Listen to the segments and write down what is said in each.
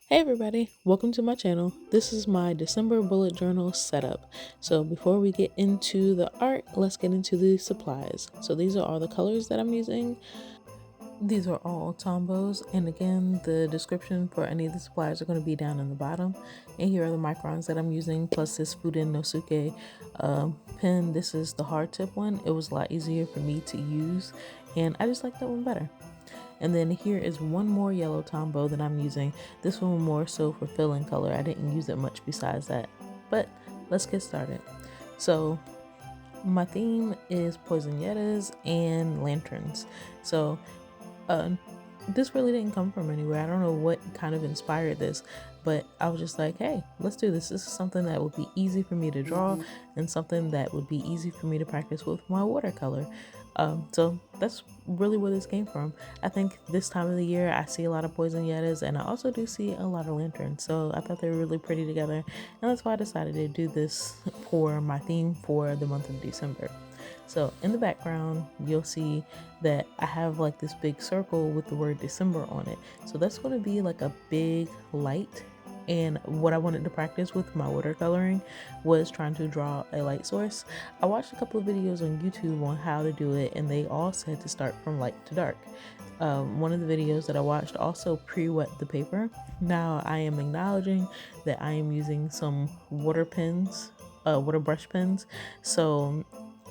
Hey everybody, welcome to my channel. This is my December bullet journal setup. So before we get into the art, let's get into the supplies. So these are all the colors that I'm using. These are all Tombos, and again, the description for any of the supplies are going to be down in the bottom. And here are the Microns that I'm using, plus this Fudenosuke pen. This is the hard tip one. It was a lot easier for me to use, and I just like that one better. And then here is one more yellow Tombow that I'm using. This one more so for fill-in color. I didn't use it much besides that. But let's get started. So my theme is poisonettas and lanterns. So this really didn't come from anywhere. I don't know what kind of inspired this, but I was just like, hey, let's do this. This is something that would be easy for me to draw and something that would be easy for me to practice with my watercolor. So that's really where this came from. I think this time of the year I see a lot of poisonettas, and I also do see a lot of lanterns, so I thought they were really pretty together, and that's why I decided to do this for my theme for the month of December. So in the background you'll see that I have like this big circle with the word December on it, so that's going to be like a big light. And what I wanted to practice with my watercoloring was trying to draw a light source. I watched a couple of videos on YouTube on how to do it, and they all said to start from light to dark. One of the videos that I watched also pre-wet the paper. Now I am acknowledging that I am using some water pens, water brush pens, so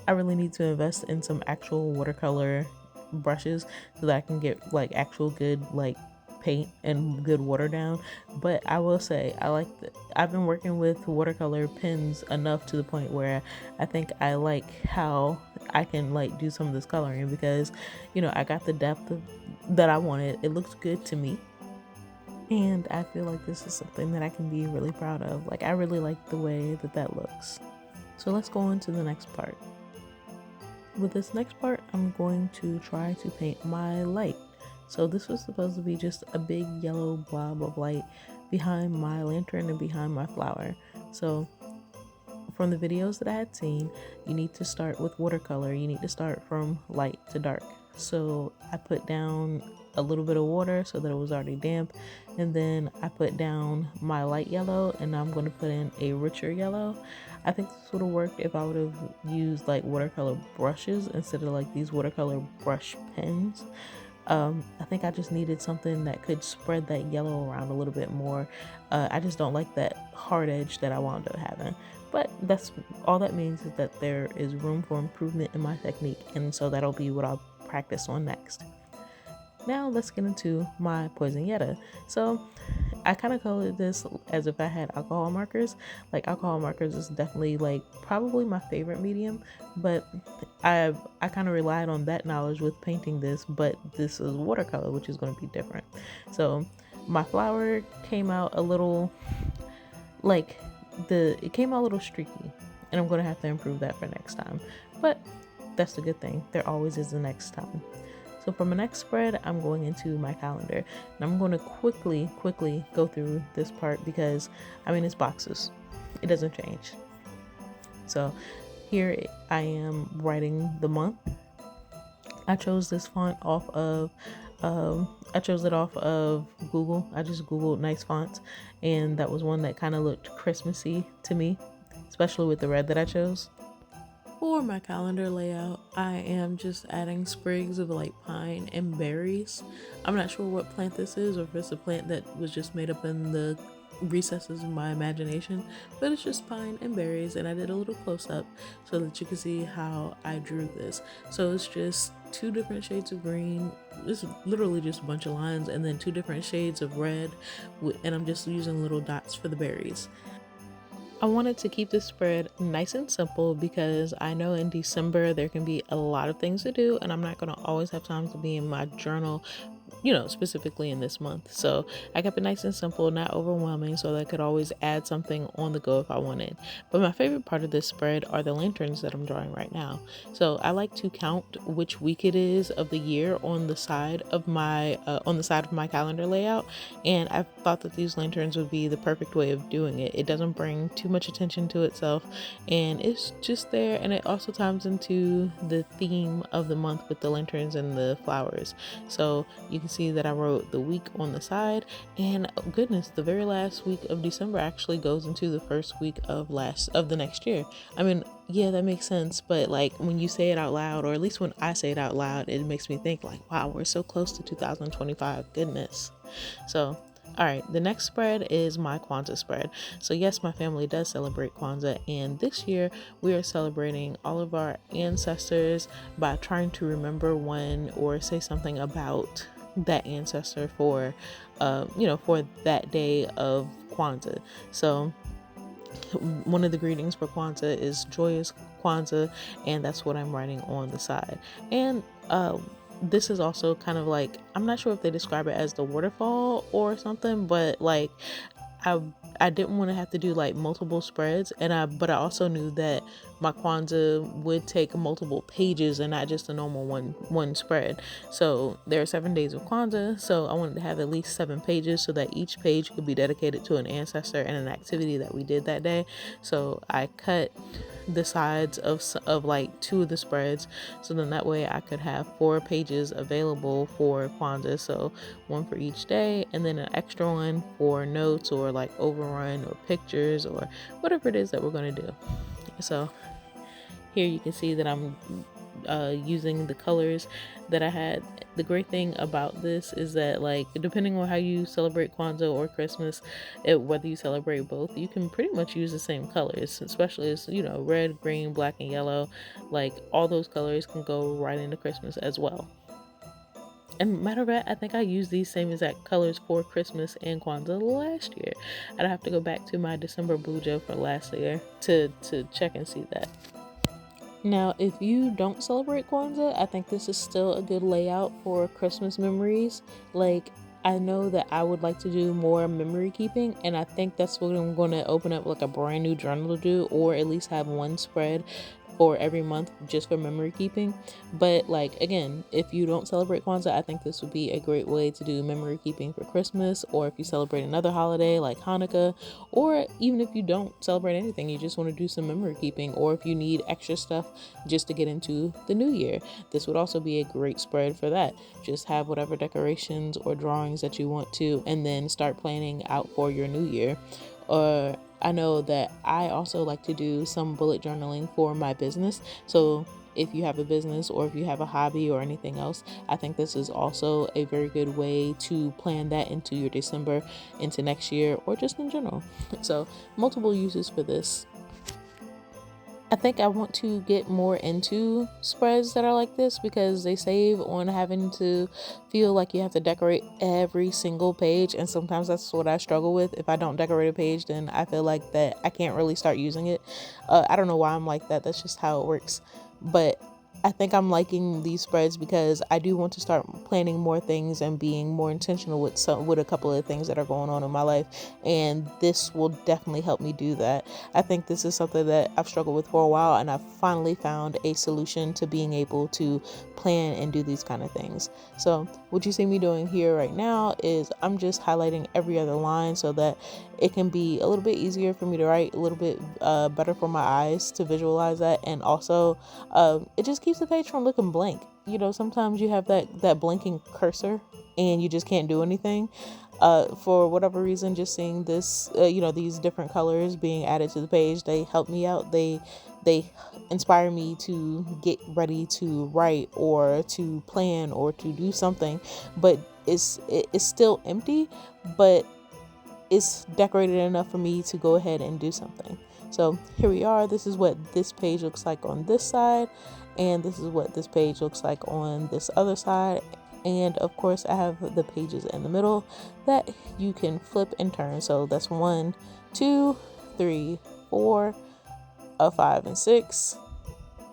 I really need to invest in some actual watercolor brushes so that I can get like actual good like paint and good water down. But I will say I've been working with watercolor pens enough to the point where I think I like how I can like do some of this coloring, because I got the depth that I wanted. It looks good to me, and I feel like this is something that I can be really proud of. Like, I really like the way that looks. So let's go on to the next part. With this next part, I'm going to try to paint my light. So this was supposed to be just a big yellow blob of light behind my lantern and behind my flower. So from the videos that I had seen, you need to start with watercolor. You need to start from light to dark. So I put down a little bit of water so that it was already damp, and then I put down my light yellow, and I'm going to put in a richer yellow. I think this would have worked if I would have used like watercolor brushes instead of like these watercolor brush pens. I think I just needed something that could spread that yellow around a little bit more. I just don't like that hard edge that I wound up having. But that's all that means, is that there is room for improvement in my technique, and so that'll be what I'll practice on next. Now let's get into my poisonetta. So I kind of colored this as if I had alcohol markers. Like, alcohol markers is definitely like probably my favorite medium, but I kind of relied on that knowledge with painting this, but this is watercolor, which is going to be different. So my flower came out a little like it came out a little streaky, and I'm going to have to improve that for next time, but that's the good thing. There always is the next time. So for my next spread, I'm going into my calendar, and I'm going to quickly go through this part because, I mean, it's boxes. It doesn't change. So here I am writing the month. I chose this font off of, I chose it off of Google. I just Googled nice fonts, and that was one that kind of looked Christmassy to me, especially with the red that I chose. For my calendar layout, I am just adding sprigs of like pine and berries. I'm not sure what plant this is, or if it's a plant that was just made up in the recesses of my imagination, but it's just pine and berries, and I did a little close-up so that you can see how I drew this. So it's just 2 different shades of green. It's literally just a bunch of lines, and then 2 different shades of red, and I'm just using little dots for the berries. I wanted to keep this spread nice and simple because I know in December there can be a lot of things to do, and I'm not going to always have time to be in my journal, specifically in this month. So I kept it nice and simple, not overwhelming, so that I could always add something on the go if I wanted. But my favorite part of this spread are the lanterns that I'm drawing right now. So I like to count which week it is of the year on the side of my calendar layout, and I thought that these lanterns would be the perfect way of doing it. It doesn't bring too much attention to itself, and it's just there, and it also ties into the theme of the month with the lanterns and the flowers. So you can see that I wrote the week on the side, and oh goodness, the very last week of December actually goes into the first week of the next year. I mean, yeah, that makes sense, but like when you say it out loud, or at least when I say it out loud, it makes me think like, wow, we're so close to 2025. Goodness. So all right, the next spread is my Kwanzaa spread. So yes, my family does celebrate Kwanzaa, and this year we are celebrating all of our ancestors by trying to remember one or say something about that ancestor for for that day of Kwanzaa. So one of the greetings for Kwanzaa is joyous Kwanzaa, and that's what I'm writing on the side. And this is also kind of like, I'm not sure if they describe it as the waterfall or something, but like I didn't want to have to do like multiple spreads, but I also knew that my Kwanzaa would take multiple pages and not just a normal one spread. So there are 7 days of Kwanzaa, so I wanted to have at least 7 pages so that each page could be dedicated to an ancestor and an activity that we did that day. So I cut the sides of like 2 of the spreads, so then that way I could have 4 pages available for Kwanzaa, so 1 for each day, and then an extra one for notes or like overrun or pictures or whatever it is that we're going to do. So here you can see that I'm using the colors that I had. The great thing about this is that, like, depending on how you celebrate Kwanzaa or Christmas, whether you celebrate both, you can pretty much use the same colors, especially as red, green, black, and yellow. Like, all those colors can go right into Christmas as well. And matter of fact, I think I used these same exact colors for Christmas and Kwanzaa last year. I'd have to go back to my December blue gel for last year to check and see that. Now, if you don't celebrate Kwanzaa, I think this is still a good layout for Christmas memories. Like, I know that I would like to do more memory keeping, and I think that's what I'm going to open up like a brand new journal to do, or at least have one spread or every month just for memory keeping. But like, again, if you don't celebrate Kwanzaa, I think this would be a great way to do memory keeping for Christmas, or if you celebrate another holiday like Hanukkah, or even if you don't celebrate anything, you just want to do some memory keeping, or if you need extra stuff just to get into the new year, this would also be a great spread for that. Just have whatever decorations or drawings that you want to, and then start planning out for your new year. Or I know that I also like to do some bullet journaling for my business. So if you have a business, or if you have a hobby or anything else, I think this is also a very good way to plan that into your December, into next year, or just in general. So multiple uses for this. I think I want to get more into spreads that are like this, because they save on having to feel like you have to decorate every single page. And sometimes that's what I struggle with. If I don't decorate a page, then I feel like that I can't really start using it. I don't know why I'm like that. That's just how it works. But I think I'm liking these spreads because I do want to start planning more things and being more intentional with a couple of things that are going on in my life, and this will definitely help me do that. I think this is something that I've struggled with for a while, and I've finally found a solution to being able to plan and do these kind of things. So what you see me doing here right now is I'm just highlighting every other line so that it can be a little bit easier for me to write, a little bit better for my eyes to visualize that, and also it just keeps the page from looking blank. Sometimes you have that blinking cursor and you just can't do anything. For whatever reason, just seeing this, these different colors being added to the page, they help me out. They inspire me to get ready to write or to plan or to do something, but it's still empty, but it's decorated enough for me to go ahead and do something. So here we are. This is what this page looks like on this side, and this is what this page looks like on this other side. And of course I have the pages in the middle that you can flip and turn. So that's 1, 2, 3, 4, 5, and 6.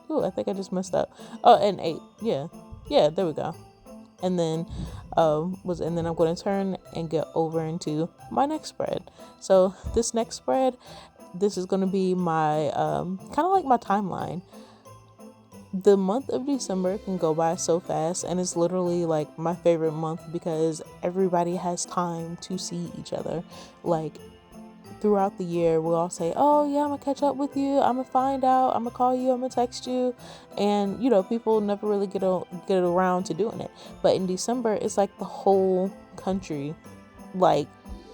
Ooh, I think I just messed up. Oh, and 8. Yeah, there we go. And then I'm going to turn and get over into my next spread. So this next spread, this is going to be my kind of like my timeline. The month of December can go by so fast, and it's literally like my favorite month because everybody has time to see each other. Like, throughout the year, we'll all say, oh yeah, I'm gonna catch up with you, I'm gonna find out, I'm gonna call you, I'm gonna text you. And people never really get around to doing it. But in December, it's like the whole country like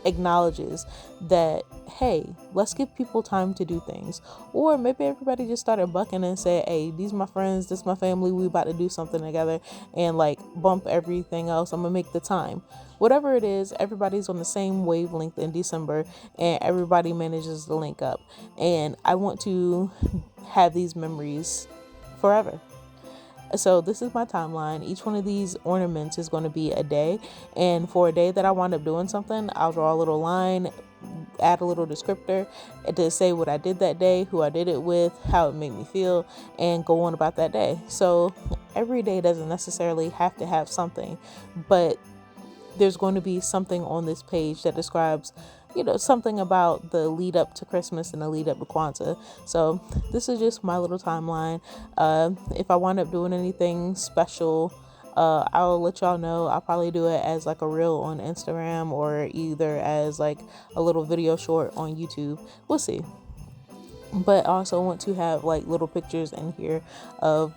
acknowledges that, hey, let's give people time to do things. Or maybe everybody just started bucking and said, hey, these my friends, this my family, we about to do something together, and like bump everything else, I'm gonna make the time. Whatever it is, everybody's on the same wavelength in December, and everybody manages to link up. And I want to have these memories forever. So this is my timeline. Each one of these ornaments is going to be a day, and for a day that I wind up doing something, I'll draw a little line, add a little descriptor to say what I did that day, who I did it with, how it made me feel, and go on about that day. So every day doesn't necessarily have to have something, but there's going to be something on this page that describes something about the lead up to Christmas and the lead up to Kwanzaa. So this is just my little timeline. If I wind up doing anything special, I'll let y'all know. I'll probably do it as like a reel on Instagram, or either as like a little video short on YouTube. We'll see. But I also want to have like little pictures in here of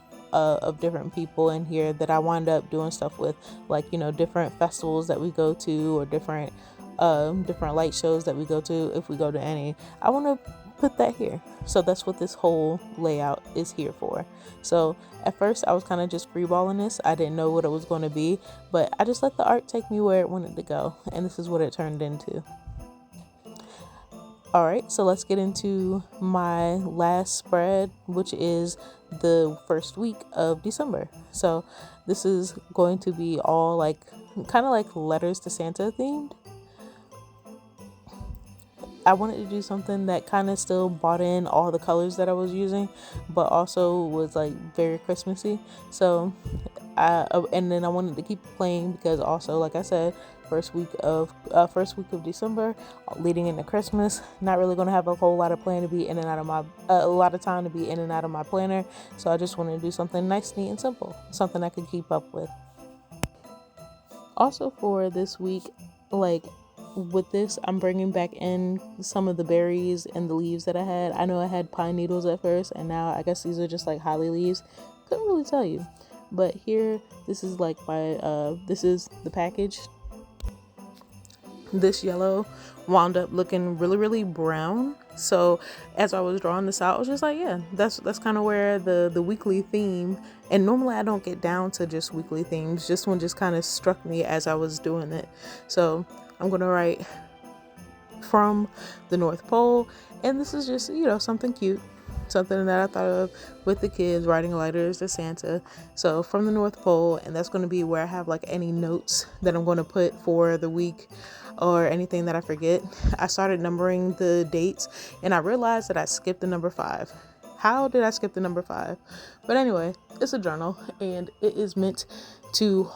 different people in here that I wind up doing stuff with, like different festivals that we go to, or different light shows that we go to, if we go to any. I want to put that here. So that's what this whole layout is here for. So at first I was kind of just freeballing this. I didn't know what it was going to be, but I just let the art take me where it wanted to go, and this is what it turned into. All right, so let's get into my last spread, which is the first week of December. So this is going to be all like kind of like letters to Santa themed. I wanted to do something that kind of still brought in all the colors that I was using, but also was like very Christmassy. So and then I wanted to keep playing because also, like I said, first week of December, leading into Christmas, not really going to have a whole lot of plan to be in and out of my a lot of time to be in and out of my planner. So I just wanted to do something nice, neat, and simple, something I could keep up with. Also for this week, like with this, I'm bringing back in some of the berries and the leaves that I had. I know I had pine needles at first, and now I guess these are just like holly leaves. Couldn't really tell you. But here, this is like this is the package. This yellow wound up looking really, really brown. So as I was drawing this out, I was just like, yeah, that's kind of where the weekly theme, and normally I don't get down to just weekly themes. This one just kind of struck me as I was doing it. So I'm going to write from the North Pole, and this is just, something cute. Something that I thought of with the kids, writing letters to Santa. So from the North Pole, and that's going to be where I have like any notes that I'm going to put for the week or anything that I forget. I started numbering the dates, and I realized that I skipped the number 5. How did I skip the number 5? But anyway, it's a journal, and it is meant to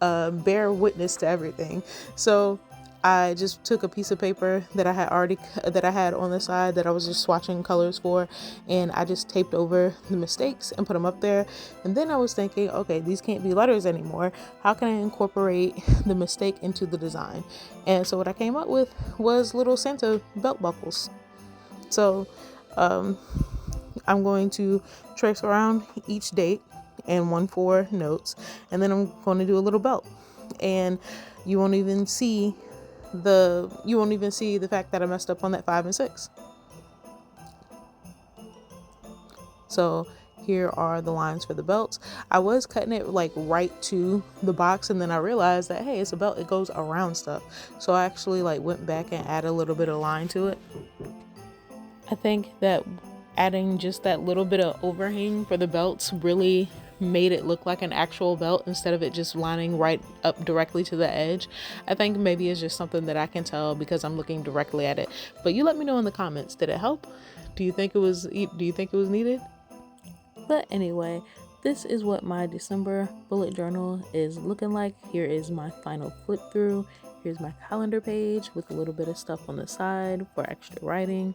bear witness to everything. So I just took a piece of paper that I had on the side that I was just swatching colors for, and I just taped over the mistakes and put them up there. And then I was thinking, okay, these can't be letters anymore. How can I incorporate the mistake into the design? And so what I came up with was little Santa belt buckles. So I'm going to trace around each date and 1-4 notes, and then I'm going to do a little belt, and you won't even see the fact that I messed up on that 5 and 6. So here are the lines for the belts. I was cutting it like right to the box, and then I realized that, hey, it's a belt, it goes around stuff. So I actually like went back and added a little bit of line to it. I think that adding just that little bit of overhang for the belts really made it look like an actual belt instead of it just lining right up directly to the edge. I think maybe it's just something that I can tell because I'm looking directly at it. But you let me know in the comments, did it help? Do you think it was needed? But anyway, this is what my December bullet journal is looking like. Here is my final flip through. Here's my calendar page with a little bit of stuff on the side for extra writing.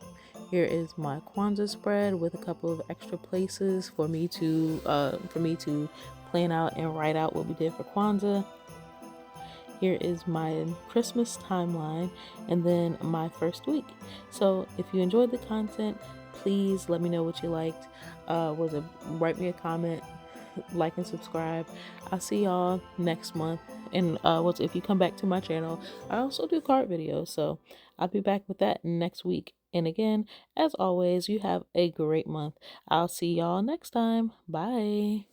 Here is my Kwanzaa spread with a couple of extra places for me to plan out and write out what we did for Kwanzaa. here is my Christmas timeline and then my first week. So if you enjoyed the content, please let me know what you liked. Write me a comment, like and subscribe. I'll see y'all next month. And if you come back to my channel, I also do card videos, so I'll be back with that next week. And again, as always, you have a great month. I'll see y'all next time. Bye.